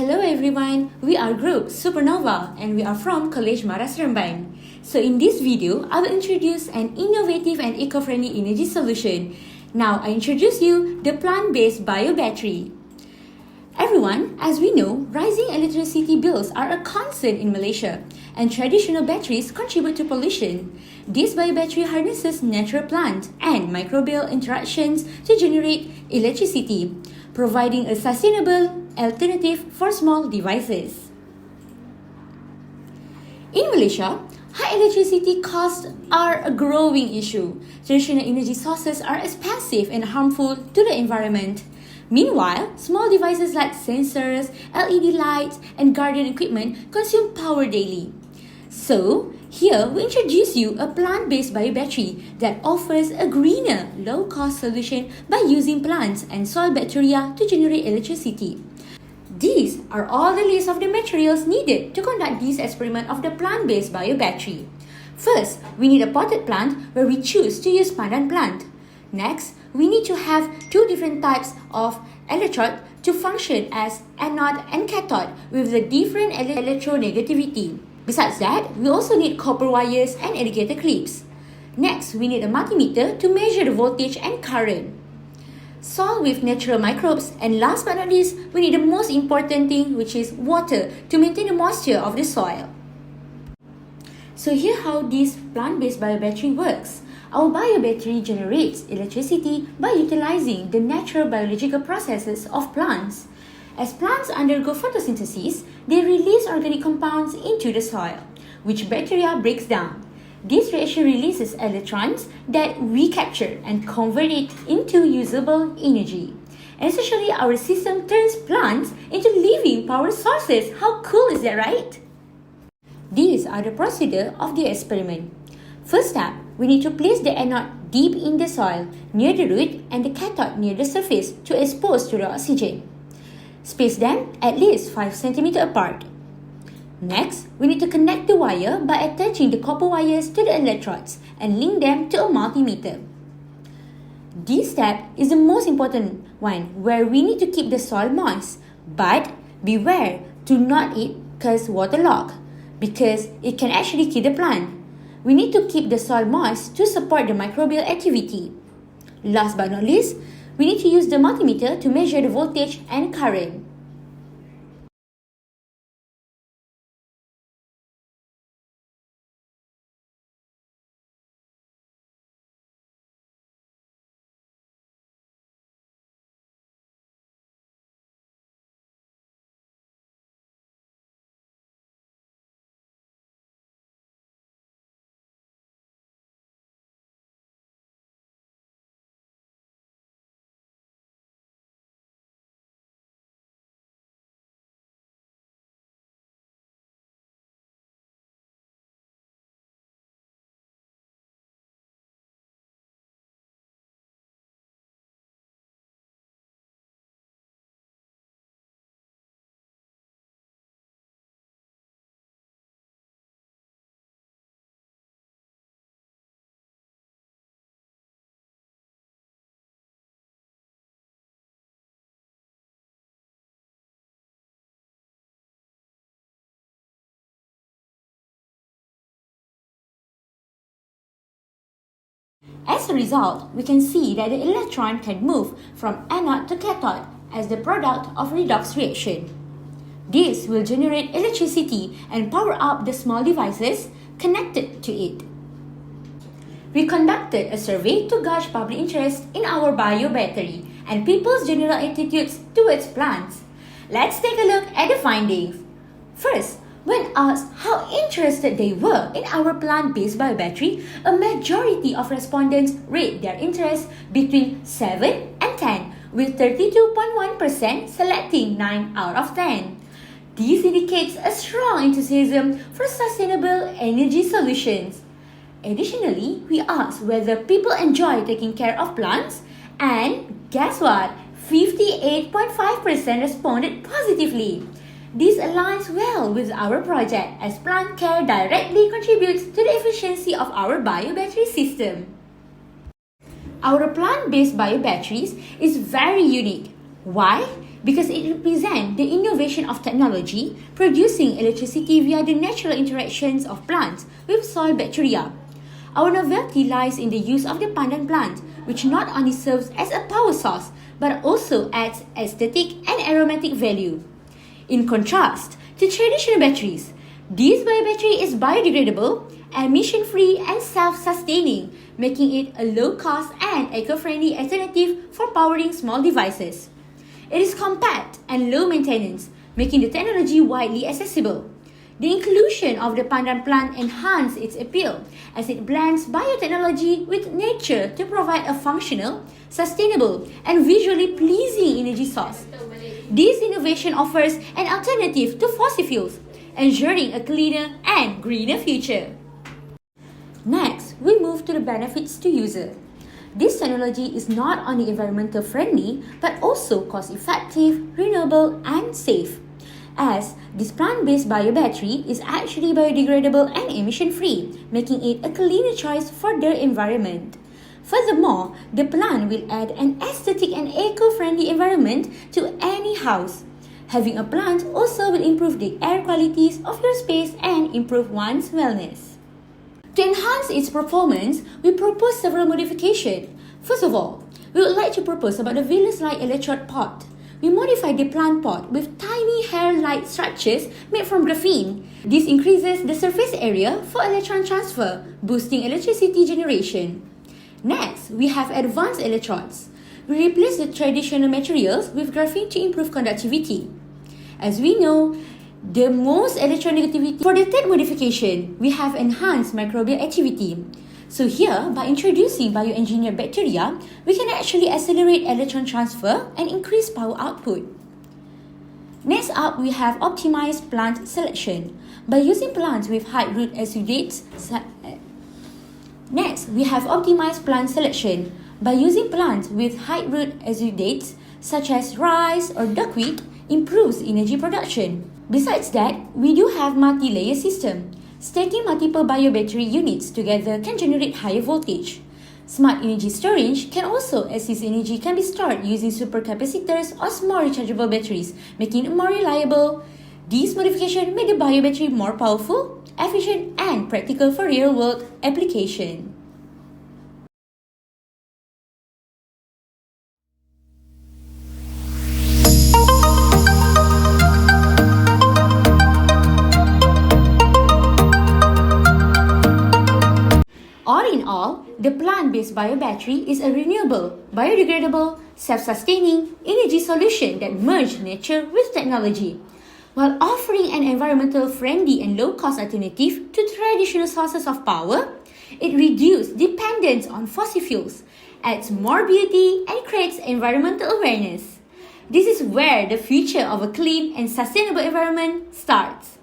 Hello everyone, we are Group Supernova and we are from College Maras Seremban. So in this video, I will introduce an innovative and eco-friendly energy solution. Now I introduce you the plant-based bio-battery. Everyone, as we know, rising electricity bills are a concern in Malaysia and traditional batteries contribute to pollution. This bio-battery harnesses natural plant and microbial interactions to generate electricity, providing a sustainable alternative for small devices. In Malaysia, high electricity costs are a growing issue. Traditional energy sources are expensive and harmful to the environment. Meanwhile, small devices like sensors, LED lights, and garden equipment consume power daily. So, here we introduce you a plant-based bio-battery that offers a greener, low-cost solution by using plants and soil bacteria to generate electricity. These are all the list of the materials needed to conduct this experiment of the plant-based bio-battery. First, we need a potted plant where we choose to use pandan plant. Next, we need to have two different types of electrode to function as anode and cathode with the different electronegativity. Besides that, we also need copper wires and alligator clips. Next, we need a multimeter to measure the voltage and current. Soil with natural microbes, and last but not least, we need the most important thing, which is water to maintain the moisture of the soil. So here how this plant-based bio-battery works. Our bio-battery generates electricity by utilizing the natural biological processes of plants. As plants undergo photosynthesis, they release organic compounds into the soil, which bacteria breaks down. This reaction releases electrons that we capture and convert it into usable energy. And essentially, our system turns plants into living power sources. How cool is that, right? These are the procedure of the experiment. First step, we need to place the anode deep in the soil, near the root, and the cathode near the surface to expose to the oxygen. Space them at least 5 cm apart. Next, we need to connect the wire by attaching the copper wires to the electrodes and link them to a multimeter. This step is the most important one where we need to keep the soil moist, but beware to not cause waterlogged because it can actually kill the plant. We need to keep the soil moist to support the microbial activity. Last but not least, we need to use the multimeter to measure the voltage and current. As a result, we can see that the electron can move from anode to cathode as the product of redox reaction. This will generate electricity and power up the small devices connected to it. We conducted a survey to gauge public interest in our bio-battery and people's general attitudes towards plants. Let's take a look at the findings. First, when asked how interested they were in our plant-based bio-battery, a majority of respondents rate their interest between 7 and 10, with 32.1% selecting 9 out of 10. This indicates a strong enthusiasm for sustainable energy solutions. Additionally, we asked whether people enjoy taking care of plants, and guess what? 58.5% responded positively. This aligns well with our project as plant care directly contributes to the efficiency of our bio-battery system. Our plant-based bio-batteries is very unique. Why? because it represents the innovation of technology producing electricity via the natural interactions of plants with soil bacteria. Our novelty lies in the use of the pandan plant, which not only serves as a power source but also adds aesthetic and aromatic value. In contrast to traditional batteries, this biobattery is biodegradable, emission-free and self-sustaining, making it a low-cost and eco-friendly alternative for powering small devices. It is compact and low maintenance, making the technology widely accessible. The inclusion of the pandan plant enhances its appeal as it blends biotechnology with nature to provide a functional, sustainable, and visually pleasing energy source. This innovation offers an alternative to fossil fuels, ensuring a cleaner and greener future. Next, we move to the benefits to user. This technology is not only environmental friendly but also cost-effective, renewable, and safe, as this plant-based biobattery is actually biodegradable and emission-free, making it a cleaner choice for the environment. Furthermore, the plant will add an aesthetic and eco-friendly environment to any house. Having a plant also will improve the air qualities of your space and improve one's wellness. To enhance its performance, we propose several modifications. First of all, we would like to propose about the Venus-like electrode pot. We modified the plant pot with tiny hair-like structures made from graphene. This increases the surface area for electron transfer, boosting electricity generation. Next, we have advanced electrodes. We replace the traditional materials with graphene to improve conductivity. As we know, the most electronegativity. For the third modification, we have enhanced microbial activity. So here, by introducing bioengineered bacteria, we can actually accelerate electron transfer and increase power output. Next up, we have optimized plant selection. By using plants with high root exudates, such as rice or duckweed, improves energy production. Besides that, we do have multi-layer system. Stacking multiple biobattery units together can generate higher voltage. Smart energy storage can also assist energy can be stored using supercapacitors or small rechargeable batteries, making it more reliable. These modifications make the biobattery more powerful, efficient, and practical for real-world application. All in all, the plant-based biobattery is a renewable, biodegradable, self-sustaining energy solution that merges nature with technology, while offering an environmental friendly and low-cost alternative to traditional sources of power. It reduces dependence on fossil fuels, adds more beauty, and creates environmental awareness. This is where the future of a clean and sustainable environment starts.